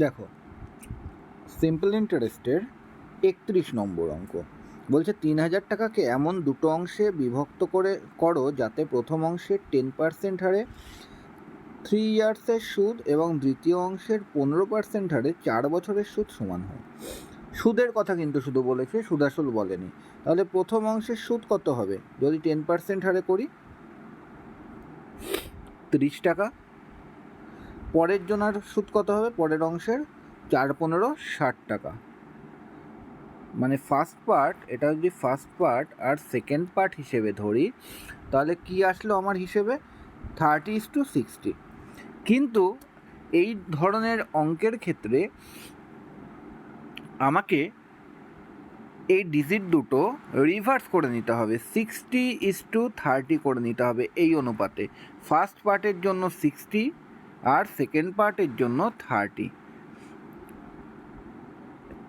দেখো, সিম্পল ইন্টারেস্টের 31 নম্বর অঙ্ক বলছে 3,000 টাকাকে এমন দুটো অংশে বিভক্ত করো যাতে প্রথম অংশের 10% হারে 3 ইয়ার্সের সুদ এবং দ্বিতীয় অংশের 15% হারে 4 বছরের সুদ সমান হয়। সুদের কথা কিন্তু শুধু বলেছে, সুদাসল বলেনি। তাহলে প্রথম অংশের সুদ কত হবে? যদি 10% হারে করি 30 টাকা। পরের জনার সুদ কত হবে? পরের অংশের 4 15 60 টাকা। মানে ফার্স্ট পার্ট, এটা যদি ফার্স্ট পার্ট আর সেকেন্ড পার্ট হিসেবে ধরি তাহলে কি আসলো আমার হিসেবে? 30:60। কিন্তু এই ধরনের অঙ্কের ক্ষেত্রে আমাকে এই ডিজিট দুটো রিভার্স করে নিতে হবে, 60:30 করে নিতে হবে এই অনুপাতে। ফার্স্ট পার্টের জন্য 60 আর সেকেন্ড পার্টের জন্য 30,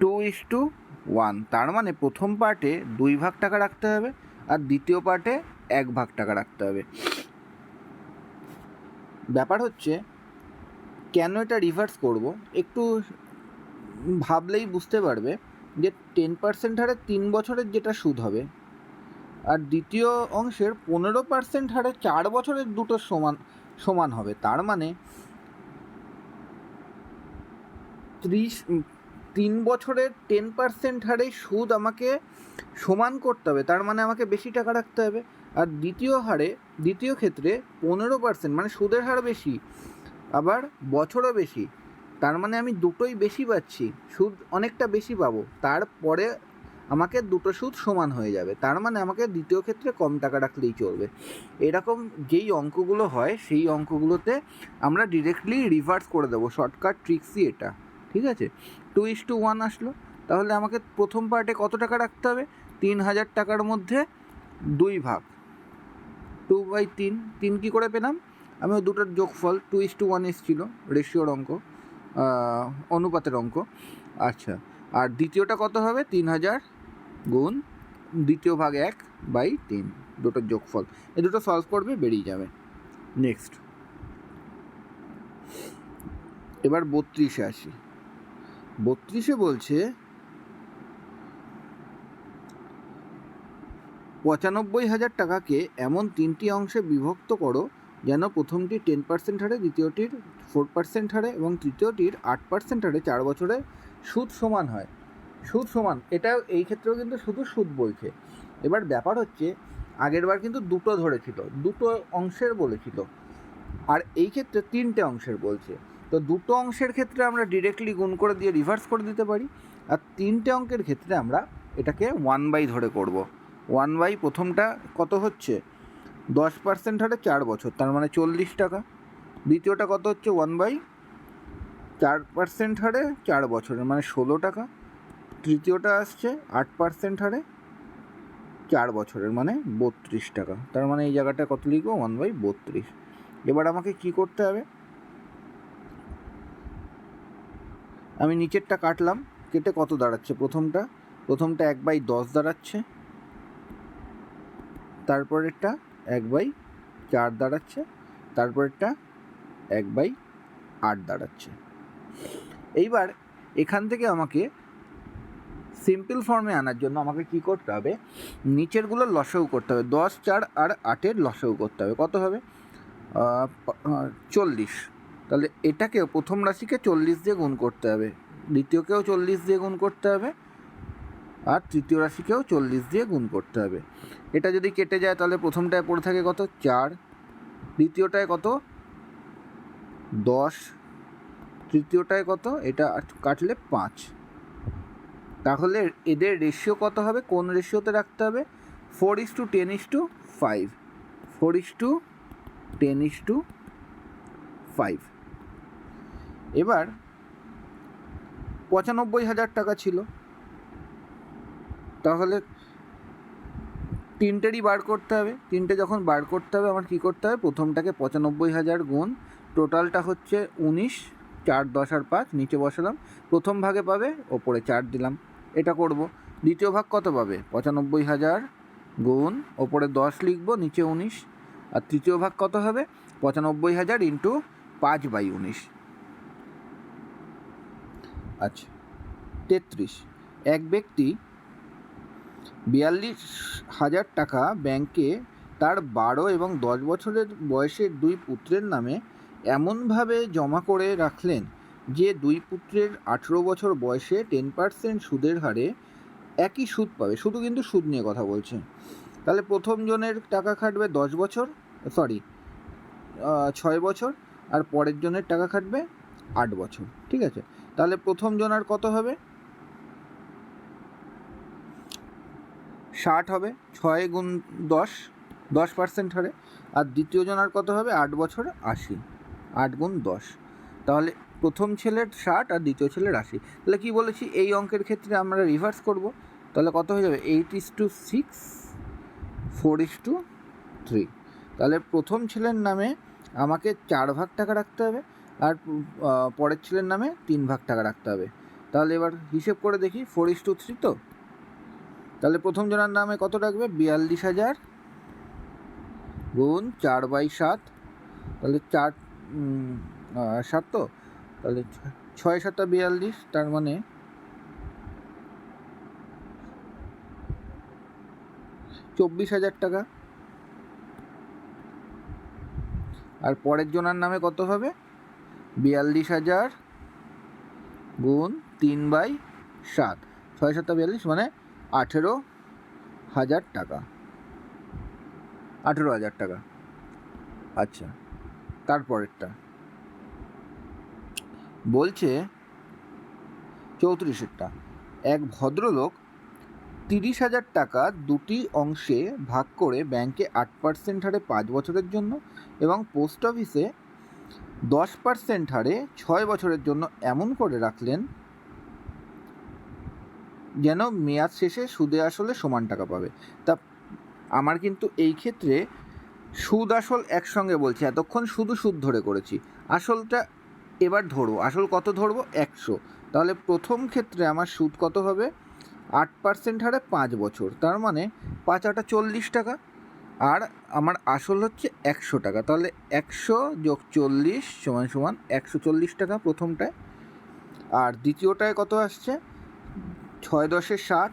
2:1। তার মানে প্রথম পার্টে 2 ভাগ টাকা রাখতে হবে আর দ্বিতীয় পার্টে 1 ভাগ টাকা রাখতে হবে। ব্যাপার হচ্ছে কেন এটা রিভার্স করব, একটু ভাবলেই বুঝতে পারবে যে 10% হারে 3 বছরের যেটা সুদ হবে আর দ্বিতীয় অংশের 15% হারে 4 বছরের দুটো সমান হবে। তার মানে 3 বছরের 10% হারে সুদ আমাকে সমান করতে হবে, তার মানে আমাকে বেশি টাকা রাখতে হবে। আর দ্বিতীয় ক্ষেত্রে 15%, মানে সুদের হার বেশি আবার বছরও বেশি, তার মানে আমি দুটোই বেশি পাচ্ছি, সুদ অনেকটা বেশি পাবো। তারপরে আমাকে দুটো সুদ সমান হয়ে যাবে, তার মানে আমাকে দ্বিতীয় ক্ষেত্রে কম টাকা রাখলেই চলবে। এরকম যেই অঙ্কগুলো হয় সেই অঙ্কগুলোতে আমরা ডিরেক্টলি রিভার্স করে দেবো। শর্টকাট ট্রিক্সই এটা, ঠিক আছে? 2:1 আসলো, তাহলে আমাকে প্রথম পার্টে কত টাকা রাখতে হবে? 3,000 টাকার মধ্যে 2 ভাগ 2/3। 3 কী করে পেলাম? আমি ওই দুটোর যোগফল 2:1 এসেছিলো, রেশিওর অঙ্ক, অনুপাতের অঙ্ক। আচ্ছা, আর দ্বিতীয়টা কত হবে? 3,000 গুণ দ্বিতীয় ভাগ 1/3, দুটোর যোগফল। এই দুটো সলভ করবে, বেরিয়ে যাবে। নেক্সট, এবার 32-এ আসি। 32-এ বলছে 95,000 টাকাকে এমন 3টি অংশে বিভক্ত করো যেন প্রথমটি 10% হারে, দ্বিতীয়টির 4% হারে এবং তৃতীয়টির 8% হারে 4 বছরে সুদ সমান হয়। সুদ সমান, এটা এই ক্ষেত্রেও কিন্তু শুধু সুদ বলছে। এবার ব্যাপার হচ্ছে আগেরবার কিন্তু দুটো ধরেছিল, দুটো অংশের বলেছিল, আর এই ক্ষেত্রে 3টে অংশের বলছে। তো দুটো অংশের ক্ষেত্রে আমরা ডিরেক্টলি গুণ করে দিয়ে রিভার্স করে দিতে পারি, আর 3টে অঙ্কের ক্ষেত্রে আমরা এটাকে 1/, ধরে করব। 1/, প্রথমটা কত হচ্ছে? 10% হারে 4 বছর, তার মানে 40 টাকা। দ্বিতীয়টা কত হচ্ছে? 1/, 4% হারে 4 বছরের, মানে 16 টাকা। তৃতীয়টা আসছে 8% হারে 4 বছরের, মানে 32 টাকা। তার মানে এই জায়গাটা কত লিখবো? 1/32। এবার আমাকে কি করতে হবে? আমি নিচেরটা কাটলাম, কেটে কত দাঁড়াচ্ছে? প্রথমটা 1/10 দাঁড়াচ্ছে, তারপরেরটা 1/4 দাঁড়াচ্ছে, তারপরেরটা 1/8 দাঁড়াচ্ছে। এইবার এখান থেকে আমাকে সিম্পল ফর্মে আনার জন্য আমাকে কি করতে হবে? নিচেরগুলো লসাগু করতে হবে। 10, 4 আর 8-এর লসাগু করতে হবে। কত হবে? 40। তাহলে এটাকেও প্রথম রাশিকে 40 দিয়ে গুণ করতে হবে, দ্বিতীয়কেও 40 দিয়ে গুণ করতে হবে, আর তৃতীয় রাশিকেও 40 দিয়ে গুণ করতে হবে। এটা যদি কেটে যায় তাহলে প্রথমটায় পড়ে থাকে কত? 4, দ্বিতীয়টায় কত? 10, তৃতীয়টায় কত? এটা কাটলে 5। তাহলে এদের রেশিও কত হবে? কোন রেশিওতে রাখতে হবে? 4:10:5, 4:10:5। এবার 95,000 টাকা ছিল, তাহলে তিনটেরই বার করতে হবে। তিনটে যখন বার করতে হবে আমার কী করতে হবে? প্রথমটাকে 95,000 গুণ টোটালটা হচ্ছে 19, 4, 10 আর 5 নিচে বসালাম। প্রথম ভাগে পাবে, ওপরে 4 দিলাম, এটা করব। দ্বিতীয় ভাগ কত পাবে? 95,000 গুণ ওপরে 10 লিখব, নিচে 19। আর তৃতীয় ভাগ কত হবে? 95,000 ইন্টু 5/19। আচ্ছা 33, এক ব্যক্তি 42,000 টাকা ব্যাংকে তার 12 এবং 10 বছরের বয়সের দুই পুত্রের নামে এমনভাবে জমা করে রাখলেন যে দুই পুত্রের 18 বছর বয়সে 10% সুদের হারে একই সুদ পাবে। শুধু কিন্তু সুদ নিয়ে কথা বলছে। তাহলে প্রথম জনের টাকা খাটবে 10 বছর, 6 বছর, আর পরের জনের টাকা খাটবে 8 বছর। ঠিক আছে, তাহলে প্রথম জনের কত হবে? 60 হবে, 6 গুণ 10, 10% হারে। আর দ্বিতীয় জনের কত হবে? 8 বছর 80, 8 গুণ 10। তাহলে প্রথম ছেলের 60 আর দ্বিতীয় ছেলের 80। তাহলে কী বলেছি, এই অঙ্কের ক্ষেত্রে আমরা রিভার্স করব। তাহলে কত হয়ে যাবে? 8:6, 4:3। তাহলে প্রথম ছেলের নামে আমাকে 4 ভাগ টাকা রাখতে হবে, আর পরের ছেলের নামে 3 ভাগ টাকা রাখতে হবে। তাহলে এবার হিসেব করে দেখি, 4:3 তো। তাহলে প্রথম জনের নামে কত রাখবে? 42,000 গুণ 4/7। তাহলে 7 তো, তাহলে 6 7 42, তার মানে 24,000 টাকা। আর পরের জনের নামে কত হবে? 42,000 গুণ 3/7, 6 7 42, মানে 18,000 টাকা। 18,000 টাকা। আচ্ছা, তারপরেরটা বলছে 34টা, এক ভদ্রলোক 30,000 টাকা দুটি অংশে ভাগ করে ব্যাংকে 8% হারে 5 বছরের জন্য এবং পোস্ট অফিসে 10% হারে 6 বছরের জন্য এমন করে রাখলেন যেন মেয়াদ শেষে সুদে আসলে সমান টাকা পাবে। তা আমার কিন্তু এই ক্ষেত্রে সুদ আসল একসঙ্গে বলছি, এতক্ষণ শুধু সুদ ধরে করেছি। আসলটা এবার ধরবো। আসল কত ধরবো? 100। তাহলে প্রথম ক্ষেত্রে আমার সুদ কত হবে? 8% হারে 5 বছর, তার মানে 5 8 40 টাকা। আর আমার আসল হচ্ছে 100 টাকা। তাহলে 100 যোগ 40 সমান সমান 140 টাকা প্রথমটায়। আর দ্বিতীয়টায় কত আসছে? 6 10 60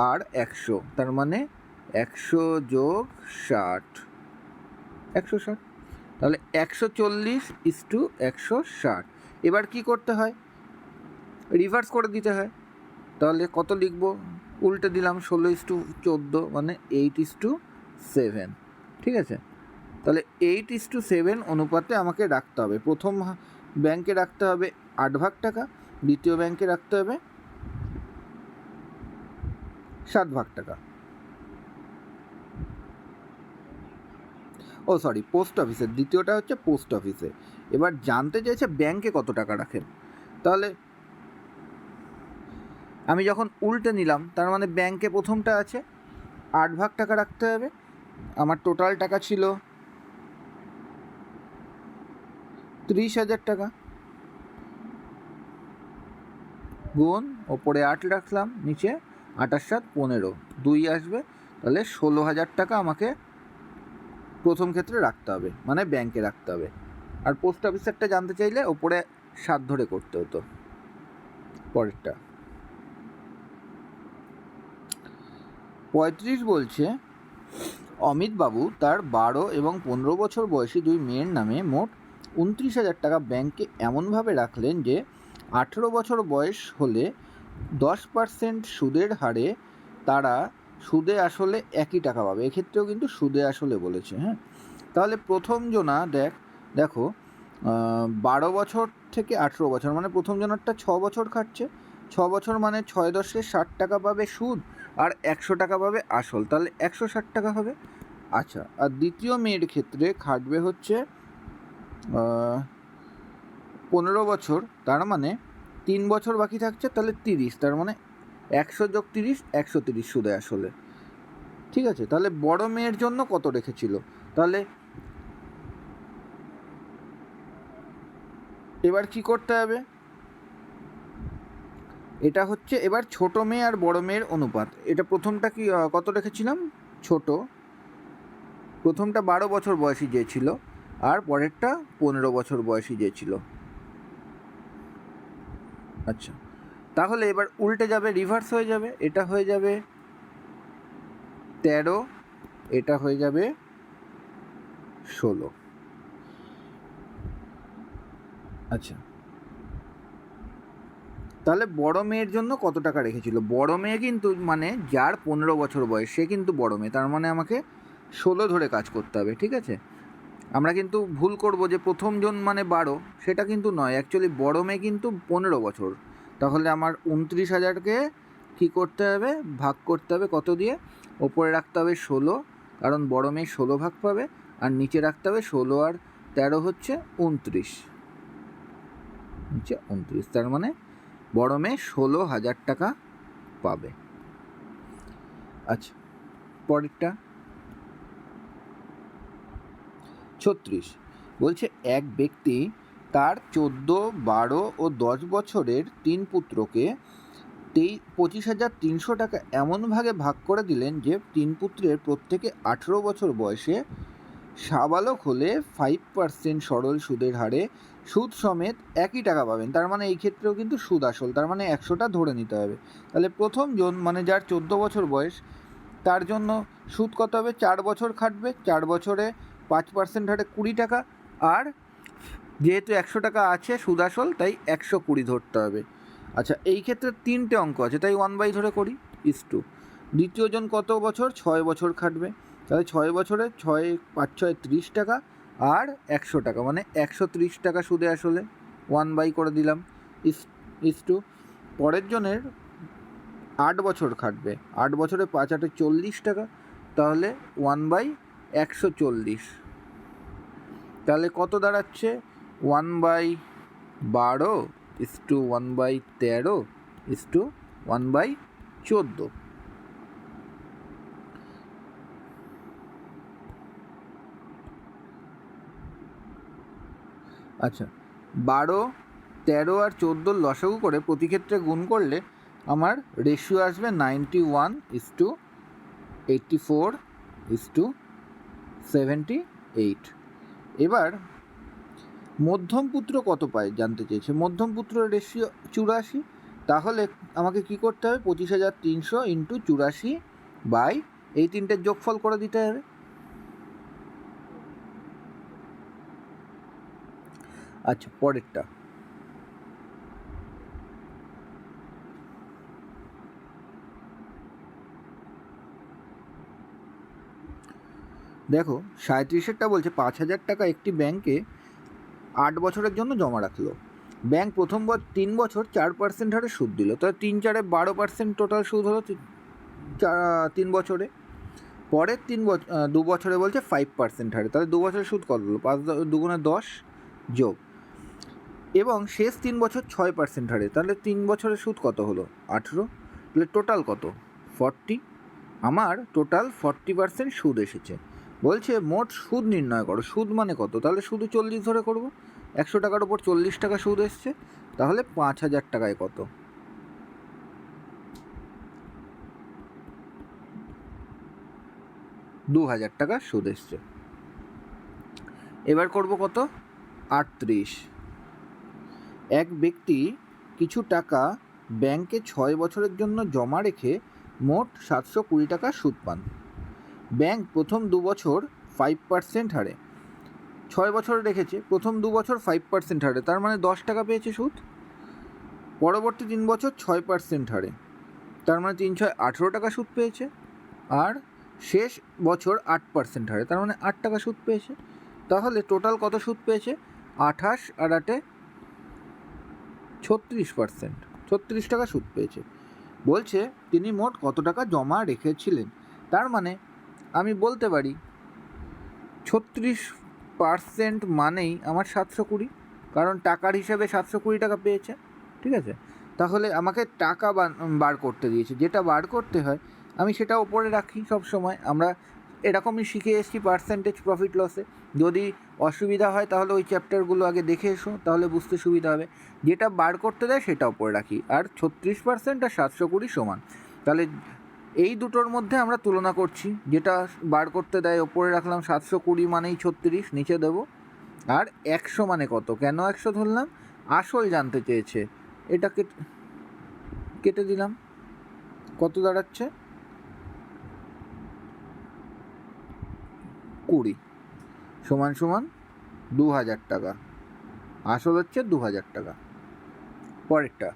আর 100, তার মানে 100 যোগ 60, 160। তাহলে 140:160। এবার কি করতে হয়? রিভার্স করে দিতে হয়। তাহলে কত লিখব? উল্টে দিলাম, 16:14, মানে 8:7। ঠিক আছে, তাহলে 8:7 অনুপাতে আমাকে রাখতে হবে। প্রথম ব্যাংকে রাখতে হবে 8 ভাগ টাকা, দ্বিতীয় ব্যাংকে রাখতে হবে 7 ভাগ টাকা। পোস্ট অফিসের দ্বিতীয়টা হচ্ছে পোস্ট অফিসে। এবার জানতে চাইছে ব্যাংকে কত টাকা রাখেন। তাহলে আমি যখন উল্টে নিলাম, তার মানে ব্যাংকে প্রথমটা আছে 8 ভাগ টাকা রাখতে হবে। আমার টোটাল টাকা ছিল 30,000 টাকা, গুণ ওপরে 8 রাখলাম, নিচে 8 7 15, 2 আসবে। তাহলে 16,000 টাকা আমাকে প্রথম ক্ষেত্রে রাখতে হবে, মানে ব্যাংকে রাখতে হবে। আর পোস্ট অফিসারটা জানতে চাইলে ওপরে 7 ধরে করতে হতো। পরেরটা 35 বলছে, অমিতবাবু তার 12 এবং 15 বছর বয়সী দুই মেয়ের নামে মোট 29,000 টাকা ব্যাংকে এমনভাবে রাখলেন যে 18 বছর বয়স হলে 10% সুদের হারে তারা সুদে আসলে একই টাকা পাবে। এক্ষেত্রেও কিন্তু সুদে আসলে বলেছে। হ্যাঁ, তাহলে প্রথম জনা দেখো 12 বছর থেকে 18 বছর, মানে প্রথম জনারটা 6 বছর খাটছে। 6 বছর মানে 6 10 60 টাকা পাবে সুদ, আর 100 টাকা পাবে আসল। তাহলে 160 টাকা হবে। আচ্ছা, আর দ্বিতীয় মেয়ের ক্ষেত্রে খাটবে হচ্ছে 15 বছর, তার মানে 3 বছর বাকি থাকছে। তাহলে 30, তার মানে 100 যোগ 30, 130 সুদে আসলে। ঠিক আছে, তাহলে বড় মেয়ের জন্য কত রেখেছিল? তাহলে এবার কি করতে হবে? এটা হচ্ছে এবার ছোট মেয়ে আর বড় মেয়ের অনুপাত। এটা প্রথমটা কি কত রেখেছিলাম? ছোট প্রথমটা 12 বছর বয়সী যে ছিল, আর পরেরটা 15 বছর বয়সী যে ছিল। আচ্ছা, তাহলে এবার উল্টে যাবে, রিভার্স হয়ে যাবে, এটা হয়ে যাবে 13, এটা হয়ে যাবে 16। আচ্ছা, তাহলে বড় মেয়ের জন্য কত টাকা রেখেছিল? বড় মেয়ে কিন্তু মানে যার 15 বছর বয়স সে কিন্তু বড় মেয়ে, তার মানে আমাকে 16 ধরে কাজ করতে হবে, ঠিক আছে? আমরা কিন্তু ভুল করব যে প্রথম জন মানে 12, সেটা কিন্তু নয়। অ্যাকচুয়ালি বড় মেয়ে কিন্তু 15 বছর। তাহলে আমার 29,000কে কী করতে হবে? ভাগ করতে হবে কত দিয়ে? ওপরে রাখতে হবে 16, কারণ বড় মেয়ে 16 ভাগ পাবে, আর নিচে রাখতে হবে 16 আর 13 হচ্ছে 29, হচ্ছে 29। তার মানে বড় মেয়ে 16,000 টাকা পাবে। আচ্ছা, পরেরটা 36 বলছে, এক ব্যক্তি তার 14, 12 ও 10 বছরের 3 পুত্রকে 25,300 টাকা এমন ভাগে ভাগ করে দিলেন যে 3 পুত্রের প্রত্যেকে 18 বছর বয়সে সাবালক হলে 5% সরল সুদের হারে সুদ সমেত একই টাকা পাবেন। তার মানে এই ক্ষেত্রেও কিন্তু সুদ আসল, তার মানে 100টা ধরে নিতে হবে। তাহলে প্রথম জন মানে যার 14 বছর বয়স, তার জন্য সুদ কত হবে? 4 বছর খাটবে, 4 বছরে 5% হারে 20 টাকা, আর যেহেতু 100 টাকা আছে সুদ আসল, তাই 120 ধরতে হবে। আচ্ছা, এই ক্ষেত্রে 3টে অঙ্ক আছে, তাই 1/, ধরে করি, = দ্বিতীয় জন কত বছর? 6 বছর খাটবে, তাহলে 6 বছরে 6 5 6 30 টাকা, আর 100 টাকা, মানে 130 টাকা সুদে আসলে 1/, করে দিলাম, = পরের জনের 8 বছর খাটবে, 8 বছরে 5 8 40 টাকা, তাহলে 1/140। তাহলে কত দাঁড়াচ্ছে? 1/12 1/13 1/14। আচ্ছা, 12, 13 আর 14 লসাগু করে প্রতি ক্ষেত্রে গুণ করলে আমার রেশিও আসবে 91:84:78। এবার মধ্যম পুত্র কত পায় জানতে চেয়েছে। মধ্যম পুত্রের রেশিও 84, তাহলে আমাকে কি করতে হবে? 25,300 × 84 এই তিনটের যোগফল করে দিতে হবে। আচ্ছা, পরেরটা দেখো, 37টা বলছে 5,000 টাকা একটি ব্যাংকে 8 বছরের জন্য জমা রাখলো। ব্যাংক প্রথম 3 বছর 4% হারে সুদ দিল, তাহলে 3 4 12% টোটাল সুদ হলো 3 বছরে। পরের 2 বছরে বলছে 5% হারে, তাহলে 2 বছরের সুদ কত হলো? 5 2 10 যোগ, এবং শেষ 3 বছর 6% হারে, তাহলে 3 বছরের সুদ কত হলো? 18। তাহলে টোটাল কত? 40। আমার টোটাল 40% সুদ এসেছে। বলছে মোট সুদ নির্ণয় করো। সুদ মানে কত? তাহলে শুধু 40 ধরে করব। 100 টাকার ওপর 40 টাকা সুদ এসছে, তাহলে 5,000 টাকায় কত? 2,000 টাকা সুদ এসছে। এবার করব কত? 38। এক ব্যক্তি কিছু টাকা ব্যাংকে 6 বছরের জন্য জমা রেখে মোট 720 টাকা সুদ পান। ব্যাংক প্রথম 2 বছর 5% হারে, 6 বছর রেখেছে, প্রথম 2 বছর 5% হারে, তার মানে 10 টাকা পেয়েছে সুদ। পরবর্তী 3 বছর 6% হারে, তার মানে 3 6 18 টাকা সুদ পেয়েছে। আর শেষ বছর 8% হারে, তার মানে 8 টাকা সুদ পেয়েছে। তাহলে টোটাল কত সুদ পেয়েছে? 28 আর 8 36%, 36 টাকা সুদ পেয়েছে। বলছে তিনি মোট কত টাকা জমা রেখেছিলেন। তার মানে আমি বলতে পারি 36% মানেই আমার 720, কারণ টাকার হিসাবে 720 টাকা পেয়েছে, ঠিক আছে? তাহলে আমাকে টাকা বার করতে দিয়েছে, যেটা বার করতে হয় আমি সেটা ওপরে রাখি সব সময়। আমরা এরকমই শিখে এসেছি পার্সেন্টেজ প্রফিট লসে। যদি অসুবিধা হয় তাহলে ওই চ্যাপ্টারগুলো আগে দেখে এসো, তাহলে বুঝতে সুবিধা হবে। যেটা বার করতে দেয় সেটা ওপরে রাখি, আর 36% আর 720 সমান। তাহলে এই দুটোর মধ্যে আমরা তুলনা করছি, যেটা বার করতে দেয় ওপরে রাখলাম, 720 মানেই 36 নিচে দেবো, আর 100 মানে কত? কেন 100 ধরলাম? আসল জানতে চেয়েছে, এটাকে কেটে দিলাম, কত দাঁড়াচ্ছে 20 সমান সমান 2000 টাকা। আসল হচ্ছে 2000 টাকা। পরেরটা,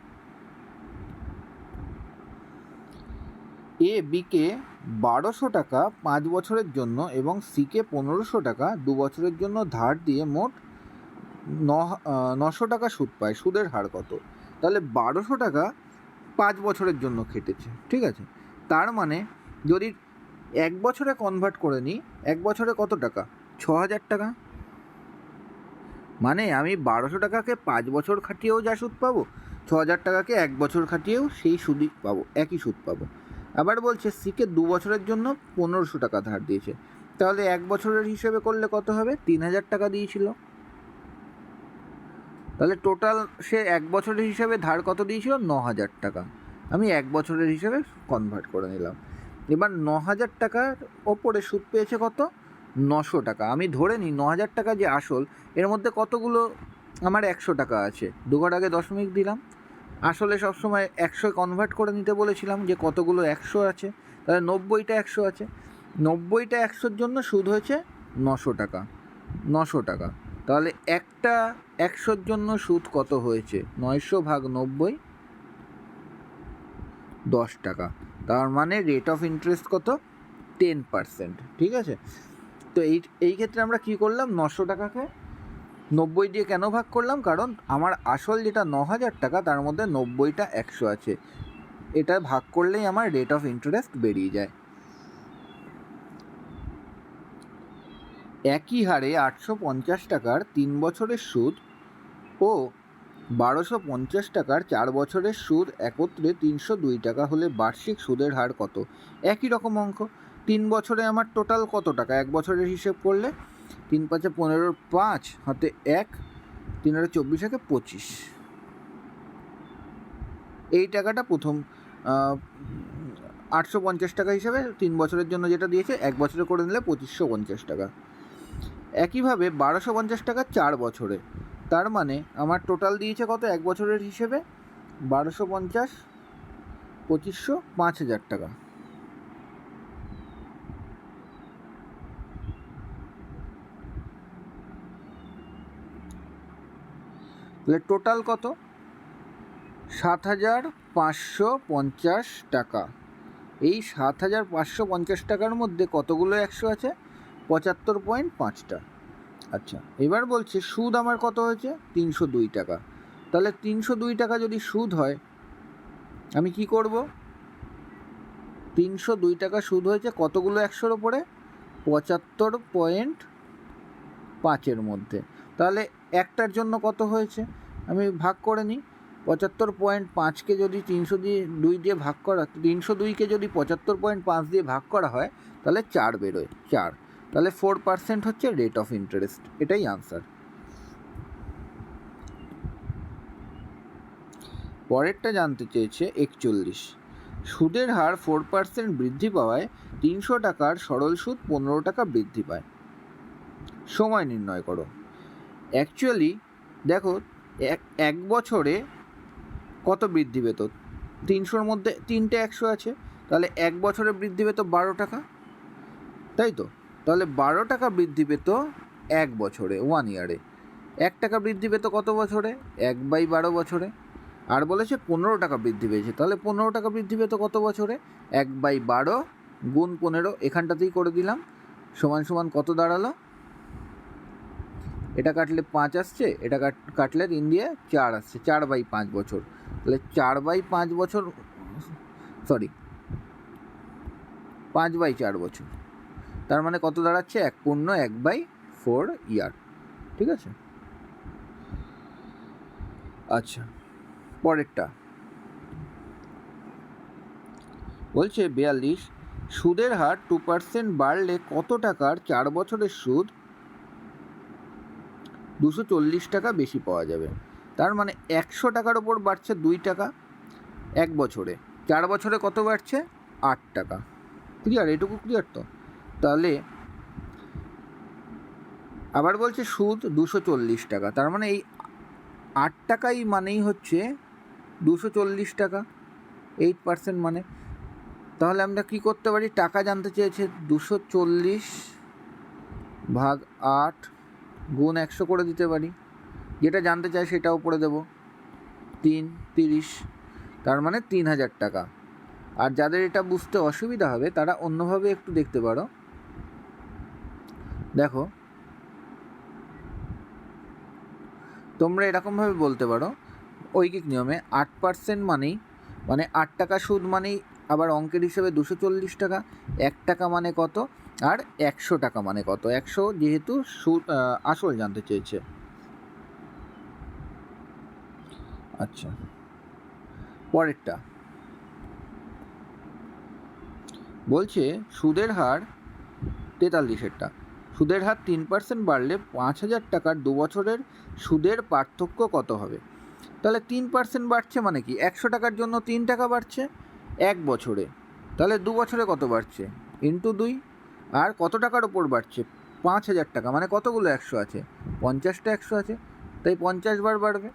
এ বিকে 1200 টাকা 5 বছরের জন্য এবং সিকে 1500 টাকা 2 বছরের জন্য ধার দিয়ে মোট 900 টাকা সুদ পায়। সুদের হার কত? তাহলে 1200 টাকা 5 বছরের জন্য খেটেছে, ঠিক আছে। তার মানে যদি 1 বছরে কনভার্ট করে নিই, 1 বছরে কত টাকা? 6000 টাকা। মানে আমি 1200 টাকাকে 5 বছর খাটিয়েও যা সুদ পাবো, 6000 টাকাকে 1 বছর খাটিয়েও সেই সুদই পাবো, একই সুদ পাবো। আবার বলছে সিকে 2 বছরের জন্য 1500 টাকা ধার দিয়েছে, তাহলে 1 বছরের হিসেবে করলে কত হবে? 3000 টাকা দিয়েছিল। তাহলে টোটাল সে 1 বছরের হিসেবে ধার কত দিয়েছিল? 9000 টাকা। আমি 1 বছরের হিসেবে কনভার্ট করে নিলাম। এবার 9000 টাকার ওপরে সুদ পেয়েছে কত? 900 টাকা। আমি ধরে নিই 9000 টাকা যে আসল, এর মধ্যে কতগুলো আমার 100 টাকা আছে, দুঘর আগে দশমিক দিলাম। আসলে সবসময় 100 কনভার্ট করে নিতে বলেছিলাম যে কতগুলো 100 আছে, তাহলে 90টা 100 আছে। 90টা 100-র জন্য সুদ হয়েছে 900 টাকা। 900 টাকা, তাহলে একটা 100-র জন্য সুদ কত হয়েছে? 900 ভাগ 90, 10 টাকা। তার মানে রেট অফ ইন্টারেস্ট কত? 10%, ঠিক আছে। তো এই ক্ষেত্রে আমরা কি করলাম? 900 টাকাকে 90 দিয়ে কেন ভাগ করলাম? কারণ আমার আসল যেটা 9000 টাকা, তার মধ্যে 90টা 100 আছে, এটা ভাগ করলেই আমার রেট অফ ইন্টারেস্ট বেরিয়ে যায়। একই হারে 850 টাকার 3 বছরের সুদ ও 1250 টাকার 4 বছরের সুদ একত্রে 302 টাকা হলে বার্ষিক সুদের হার কত? একই রকম অঙ্ক। 3 বছরে আমার টোটাল কত টাকা? 1 বছরের হিসেব করলে 3 5 15, 5 হাতে 1, 3 24, 25। এই টাকাটা প্রথম 850 টাকা হিসেবে 3 বছরের জন্য যেটা দিয়েছে, 1 বছরে করে নিলে 2550 টাকা। একইভাবে 1250 টাকা 4 বছরে, তার মানে আমার টোটাল দিয়েছে কত 1 বছরের হিসেবে? 1250, 2500, 5000 টাকা। তাহলে টোটাল কত? 7550 টাকা। এই 7550 টাকার মধ্যে কতগুলো 100 আছে? 75.5টা। আচ্ছা, এবার বলছে সুদ আমার কত হয়েছে? 302 টাকা। তাহলে 302 টাকা যদি সুদ হয়, আমি কি করব? 302 টাকা সুদ হয়েছে কতগুলো 100-র ওপরে? 75.5-এর মধ্যে। তাহলে একটার জন্য কত হয়েছে? আমি ভাগ করে নিই। 75.5-কে যদি 302 দিয়ে ভাগ করা, 302-কে যদি 75.5 দিয়ে ভাগ করা হয়, তাহলে 4 বেরোয়, 4। তাহলে 4% হচ্ছে রেট অফ ইন্টারেস্ট। এটাই আনসার। পরেরটা জানতে চেয়েছে 41। সুদের হার 4% বৃদ্ধি পাওয়ায় 300 টাকার সরল সুদ 15 টাকা বৃদ্ধি পায়। সময় নির্ণয় করো। অ্যাকচুয়ালি দেখো, এক বছরে কত বৃদ্ধি পেত? 300-র মধ্যে 3টে 100 আছে, তাহলে 1 বছরে বৃদ্ধি পেত 12 টাকা, তাই তো? তাহলে 12 টাকা বৃদ্ধি পেত 1 বছরে, 1 ইয়ারে। 1 টাকা বৃদ্ধি পেত কত বছরে? 1/12 বছরে। আর বলেছে 15 টাকা বৃদ্ধি পেয়েছে, তাহলে 15 টাকা বৃদ্ধি পেত কত বছরে? 1/12 গুণ 15, এখানটাতেই করে দিলাম, সমান সমান কত দাঁড়ালো? এটা কাটলে 5 আসছে, এটা কাটলে 3 দিয়ে 4 আসছে, 4/5 বছর। তাহলে 4/5 বছর, সরি 5/4 বছর। তার মানে কত দাঁড়াচ্ছে? 1/4 ইয়ার, ঠিক আছে। আচ্ছা, পরেরটা বলছে 42। সুদের হার 2% বাড়লে কত টাকার 4 বছরের সুদ 240 টাকা বেশি পাওয়া যাবে? তার মানে 100 টাকার ওপর বাড়ছে 2 টাকা 1 বছরে, 4 বছরে কত বাড়ছে? 8 টাকা। ক্লিয়ার? এটুকু ক্লিয়ার তো? তাহলে আবার বলছে সুদ 240 টাকা, তার মানে এই 8 টাকাই মানেই হচ্ছে 240 টাকা। 8% মানে, তাহলে আমরা কী করতে পারি, টাকা জানতে চেয়েছে 240 ভাগ 8 গুণ 100 করে দিতে পারি, যেটা জানতে চাই সেটা উপরে দেবো 30, তার মানে 3000 টাকা। আর যাদের এটা বুঝতে অসুবিধা হবে তারা অন্যভাবে একটু দেখতে পারো। দেখো, তোমরা এরকমভাবে বলতে পারো ঐকিক নিয়মে 8% মানে 8 টাকা সুদ মানেই আবার অঙ্কের হিসেবে 240 টাকা, 1 টাকা মানে কত, আর 100 টাকা মানে কত। 100 যেহেতু সুদ আসল জানতে চেয়েছে। আচ্ছা, পরেরটা বলছে সুদের হার 43-এরটা, সুদের হার 3% বাড়লে 5000 টাকার 2 বছরের সুদের পার্থক্য কত হবে? তাহলে 3% বাড়ছে মানে কি, 100 টাকার জন্য 3 টাকা বাড়ছে 1 বছরে, তাহলে 2 বছরে কত বাড়ছে, ইন্টু 2। আর কত টাকার ওপর বাড়ছে, 5000 টাকা, মানে কতগুলো 100 আছে, 50টা 100 আছে, তাই 50 বার বাড়বে।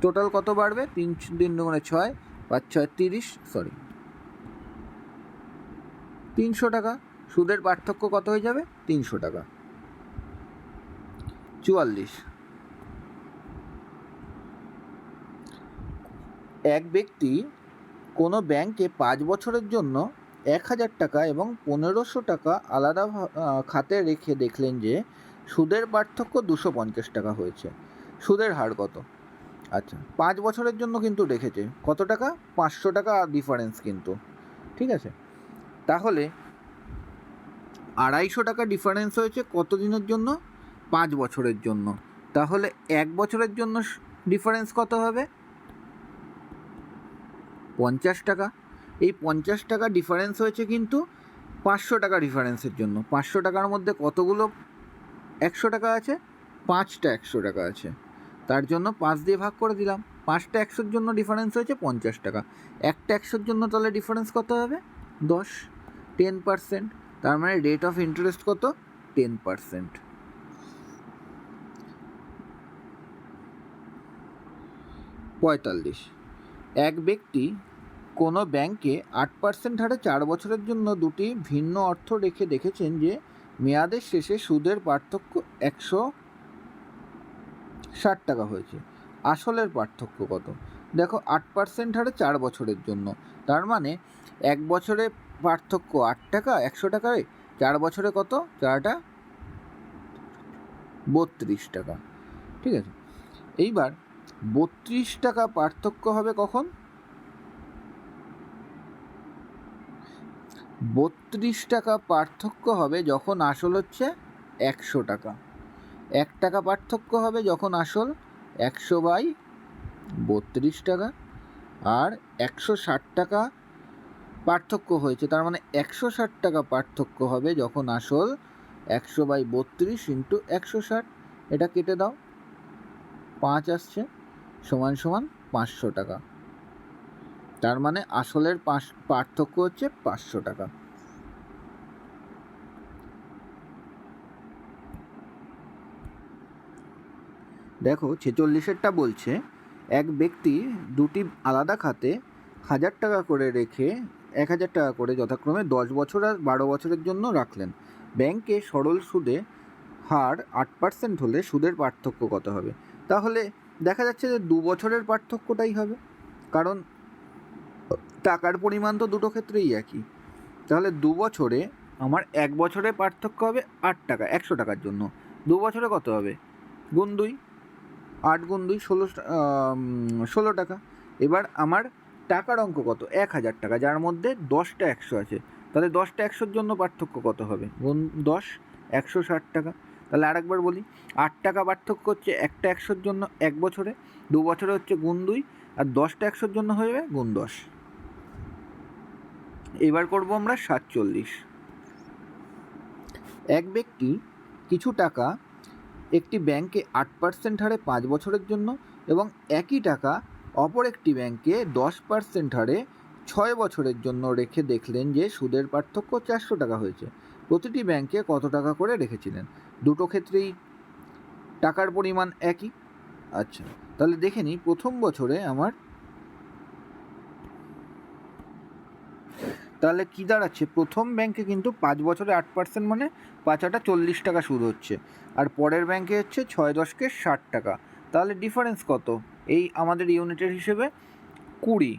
টোটাল কত বাড়বে, 3 3 দুগুণে 6, 5 6 30, 300 টাকা। সুদের পার্থক্য কত হয়ে যাবে, 300 টাকা। 44, এক ব্যক্তি কোনো ব্যাংকে 5 বছরের জন্য 1000 টাকা এবং 1500 টাকা আলাদা খাতে রেখে দেখলেন যে সুদের পার্থক্য 250 টাকা হয়েছে। সুদের হার কত? আচ্ছা, 5 বছরের জন্য কিন্তু রেখেছে কত টাকা, 500 টাকা ডিফারেন্স কিন্তু, ঠিক আছে। তাহলে 250 টাকা ডিফারেন্স হয়েছে কত দিনের জন্য, 5 বছরের জন্য। তাহলে 1 বছরের জন্য ডিফারেন্স কত হবে, 50 টাকা। এই 50 টাকা ডিফারেন্স হয়েছে কিন্তু 500 টাকা ডিফারেন্সের জন্য। 500 টাকার মধ্যে কতগুলো 100 টাকা আছে, 5টা 100 টাকা আছে, তার জন্য 5 দিয়ে ভাগ করে দিলাম। 5টা 100-র জন্য ডিফারেন্স হয়েছে 50 টাকা, একটা 100-র জন্য তাহলে ডিফারেন্স কত হবে, 10, 10%। তার মানে রেট অফ ইন্টারেস্ট কত, 10%। 45, এক ব্যক্তি কোনো ব্যাংকে 8% হারে 4 বছরের জন্য দুটি ভিন্ন অর্থ রেখে দেখেছেন যে মেয়াদের শেষে সুদের পার্থক্য 160 টাকা হয়েছে। আসলের পার্থক্য কত? দেখো, 8% হারে 4 বছরের জন্য, তার মানে 1 বছরে পার্থক্য 8 টাকা, 100 টাকায় 4 বছরে কত, 4টা 32 টাকা, ঠিক আছে। এইবার 32 টাকা পার্থক্য হবে কখন, 32 টাকা পার্থক্য হবে যখন আসল হচ্ছে 100 টাকা। 1 টাকা পার্থক্য হবে যখন আসল 100/32 টাকা। আর 160 টাকা পার্থক্য হয়েছে, তার মানে 160 টাকা পার্থক্য হবে যখন আসল 100/32 ইন্টু 160, এটা কেটে দাও, 5 আসছে, সমান সমান 500 টাকা। তার মানে আসলের পার্থক্য হচ্ছে 500 টাকা। দেখো, 46-এরটা বলছে এক ব্যক্তি দুটি আলাদা খাতে 1000 টাকা করে রেখে 1000 টাকা করে যথাক্রমে 10 বছর আর 12 বছরের জন্য রাখলেন। ব্যাংকে সরল সুদে হার 8% হলে সুদের পার্থক্য কত হবে? তাহলে দেখা যাচ্ছে যে 2 বছরের পার্থক্যটাই হবে, কারণ টাকার পরিমাণ তো দুটো ক্ষেত্রেই একই। তাহলে 2 বছরে আমার 1 বছরের পার্থক্য হবে 8 টাকা 100 টাকার জন্য, 2 বছরে কত হবে, গুণ 2, 8 গুণ 2 16 টাকা। এবার আমার টাকার অঙ্ক কত, 1000 টাকা, যার মধ্যে 10টা 100 আছে, তাহলে 10টা 100-র জন্য পার্থক্য কত হবে, গুণ 10, 160 টাকা। তাহলে আরেকবার বলি, 8 টাকা পার্থক্য হচ্ছে একটা 100-র জন্য 1 বছরে, 2 বছরে হচ্ছে গুণ 2, আর 10টা 100-র জন্য হয়ে যাবে গুণ 10। এবার করব আমরা 47। এক ব্যক্তি কিছু টাকা একটি ব্যাংকে 8% হারে 5 বছরের জন্য এবং একই টাকা অপর একটি ব্যাংকে 10% হারে 6 বছরের জন্য রেখে দেখলেন যে সুদের পার্থক্য 400 টাকা হয়েছে। প্রতিটি ব্যাংকে কত টাকা করে রেখেছিলেন? দুটো ক্ষেত্রেই টাকার পরিমাণ একই। আচ্ছা, তাহলে দেখে নিই, প্রথম বছরে আমার তাহলে কী দাঁড়াচ্ছে, প্রথম ব্যাংকে কিন্তু 5 বছরে 8% মানে 5 40 টাকা সুদ হচ্ছে, আর পরের ব্যাংকে হচ্ছে 6 60 টাকা। তাহলে ডিফারেন্স কত? এই আমাদের ইউনিটের হিসেবে 20।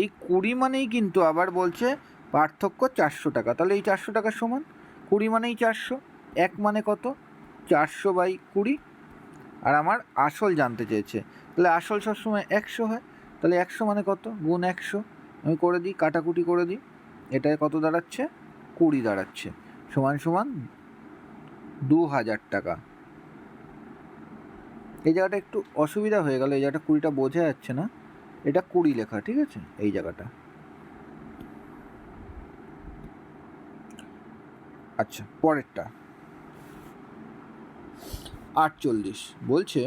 এই 20 মানেই কিন্তু আবার বলছে পার্থক্য 400 টাকা। তাহলে এই 400 টাকার সমান 20 মানেই 400, 1 মানে কত, 400/20। আর আমার আসল জানতে চেয়েছে, তাহলে আসল সবসময় 100 হয়। তাহলে 100 মানে কত, গুণ 100। আমি করে দিই, কাটাকুটি করে দিই, এটায় কত দাঁড়াচ্ছে, 20 দাঁড়াচ্ছে, সমান সমান 2000 টাকা। এই জায়গাটা একটু অসুবিধা হয়ে গেল, এই জায়গাটা 20টা বোঝা যাচ্ছে না, এটা 20 লেখা, ঠিক আছে, এই জায়গাটা। আচ্ছা, পরেরটা 48 বলছে,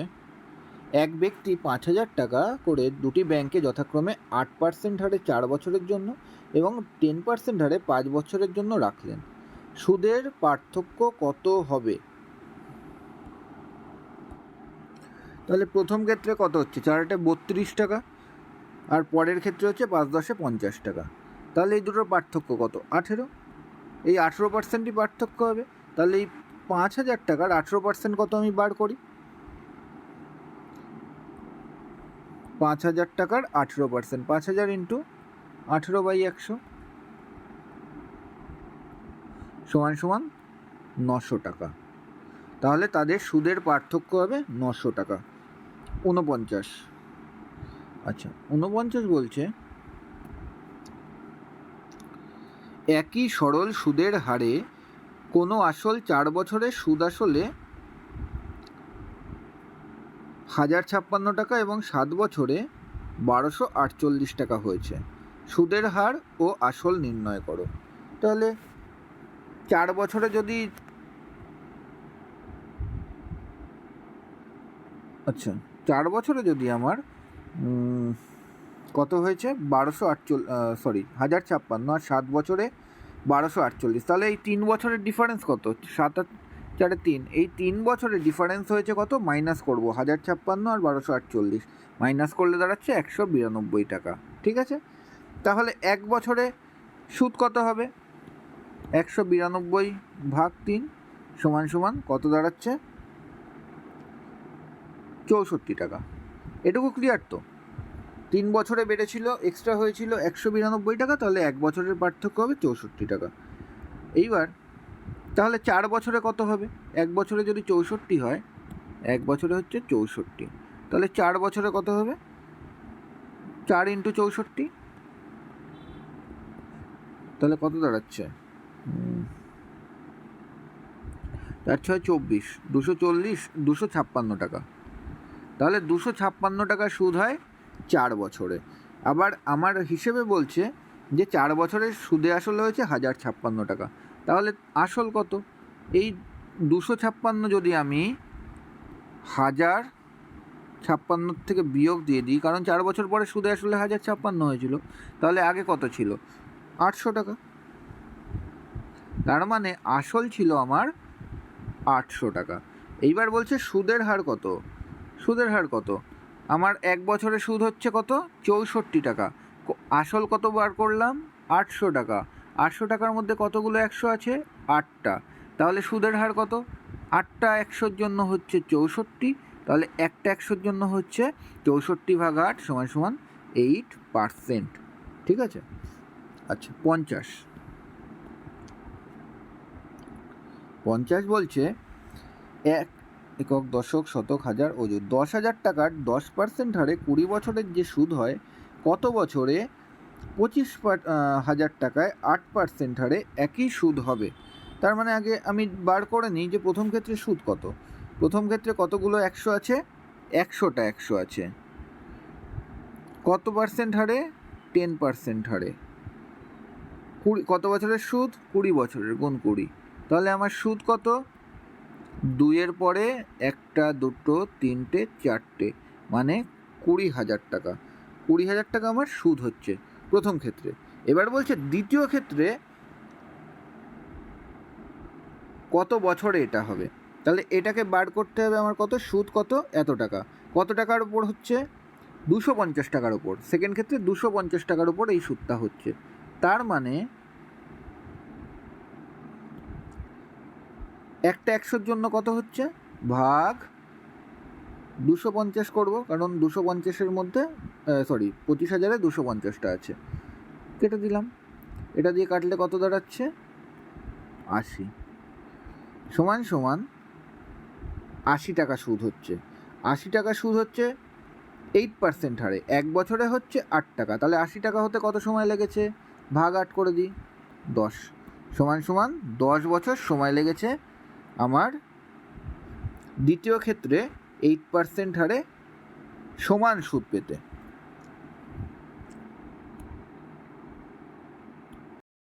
এক ব্যক্তি 5000 টাকা করে দুটি ব্যাংকে যথাক্রমে 8% হারে 4 বছরের জন্য এবং 10% হারে 5 বছরের জন্য রাখলেন। সুদের পার্থক্য কত হবে? তাহলে প্রথম ক্ষেত্রে কত হচ্ছে, 4/32 টাকা, আর পরের ক্ষেত্রে হচ্ছে 5×10 50 টাকা। তাহলে এই দুটোর পার্থক্য কত, 18। এই 18%ই পার্থক্য হবে। তাহলে এই 5000 টাকার 18% কত আমি বার করি, 5000 টাকার 18%, 5000 ইন্টু 18/100 সমান সমান 900 টাকা। তাহলে তাদের সুদের পার্থক্য হবে 900 টাকা। 49, আচ্ছা 49 বলছে, একই সরল সুদের হারে কোনো আসল 4 বছরের সুদ আসলে 1056 টাকা এবং 7 বছরে 1248 টাকা হয়েছে। সুদের হার ও আসল নির্ণয় করো। তাহলে 4 বছরে যদি, আচ্ছা 4 বছরে যদি আমার কত হয়েছে, 1056, আর 7 বছরে 1248, তাহলে এই 3 বছরের ডিফারেন্স কত, 7 আর 4 3, এই 3 বছরের ডিফারেন্স হয়েছে কত, মাইনাস করবো 1056 আর 1248, মাইনাস করলে দাঁড়াচ্ছে 192 টাকা, ঠিক আছে। তাহলে 1 বছরে সুদ কত হবে, 192/3 সমান সমান কত দাঁড়াচ্ছে, 64 টাকা। এটুকু ক্লিয়ার তো? 3 বছরে বেড়েছিল, এক্সট্রা হয়েছিল 192 টাকা, তাহলে 1 বছরের পার্থক্য হবে 64 টাকা। এইবার তাহলে 4 বছরে কত হবে, 1 বছরে যদি 64 হয়, 1 বছরে হচ্ছে 64, তাহলে 4 বছরে কত হবে, 4 × 64, তাহলে কত দাঁড়াচ্ছে, 4 × 6 = 24, 240, 256 টাকা। তাহলে 256 টাকা সুদ হয় 4 বছরে। আবার আমার হিসেবে বলছে যে 4 বছরের সুদে আসলে হয়েছে 1056 টাকা। তাহলে আসল কত, এই 256 যদি আমি 1056 থেকে বিয়োগ দিয়ে দিই, কারণ 4 বছর পরে সুদে আসলে 1056 হয়েছিল, তাহলে আগে কত ছিল, 800 টাকা। তার মানে আসল ছিল আমার 800 টাকা। এইবার বলছে সুদের হার কত, সুদের হার কত, আমার 1 বছরে সুদ হচ্ছে কত, 64 টাকা। আসল কত বার করলাম, 800 টাকা। 800 টাকার মধ্যে কতগুলো 100 আছে, 8টা। তাহলে সুদের হার কত, 8টা 100-র জন্য হচ্ছে 64, তাহলে একটা 100-র জন্য হচ্ছে 64/8 সমান সমান 8%, ঠিক আছে। আচ্ছা 50 বলছে, এক একক দশক শতক হাজার অযুত 10,000 টাকার 10% হারে 20 বছরের যে সুদ হয়, কত বছরে 25,000 টাকায় 8% হারে একই সুদ হবে? তার মানে আগে আমি বার করে নিই যে প্রথম ক্ষেত্রে সুদ কত। প্রথম ক্ষেত্রে কতগুলো 100 আছে, 100টা 100 আছে, কত পার্সেন্ট হারে, 10% হারে, কত বছরের সুদ, 20 বছরের, গুণ 20। তাহলে আমার সুদ কত, 2-এর পরে 1টা 2টো 3টে 4টে, মানে 20,000 টাকা। 20,000 টাকা আমার সুদ হচ্ছে প্রথম ক্ষেত্রে। এবার বলছে দ্বিতীয় ক্ষেত্রে কত বছরে এটা হবে। তাহলে এটাকে বার করতে হবে আমার, কত সুদ, কত, এত টাকা, কত টাকার উপর হচ্ছে, 250 টাকার উপর। সেকেন্ড ক্ষেত্রে 250 টাকার উপর এই সুদটা হচ্ছে। তার মানে একটা 100-র জন্য কত হচ্ছে, ভাগ 250 করব, কারণ 250-এর মধ্যে 25,000-এ 250টা আছে, কেটে দিলাম। এটা দিয়ে কাটলে কত দাঁড়াচ্ছে, 80 সমান সমান 80 টাকা সুদ হচ্ছে। 80 টাকা সুদ হচ্ছে 8% হারে, 1 বছরে হচ্ছে 8 টাকা। তাহলে 80 টাকা হতে কত সময় লেগেছে, ভাগ 8 করে দিই, 10 সমান সমান 10 বছর সময় লেগেছে আমার দ্বিতীয় ক্ষেত্রে 8% হারে সমান সুদ পেতে।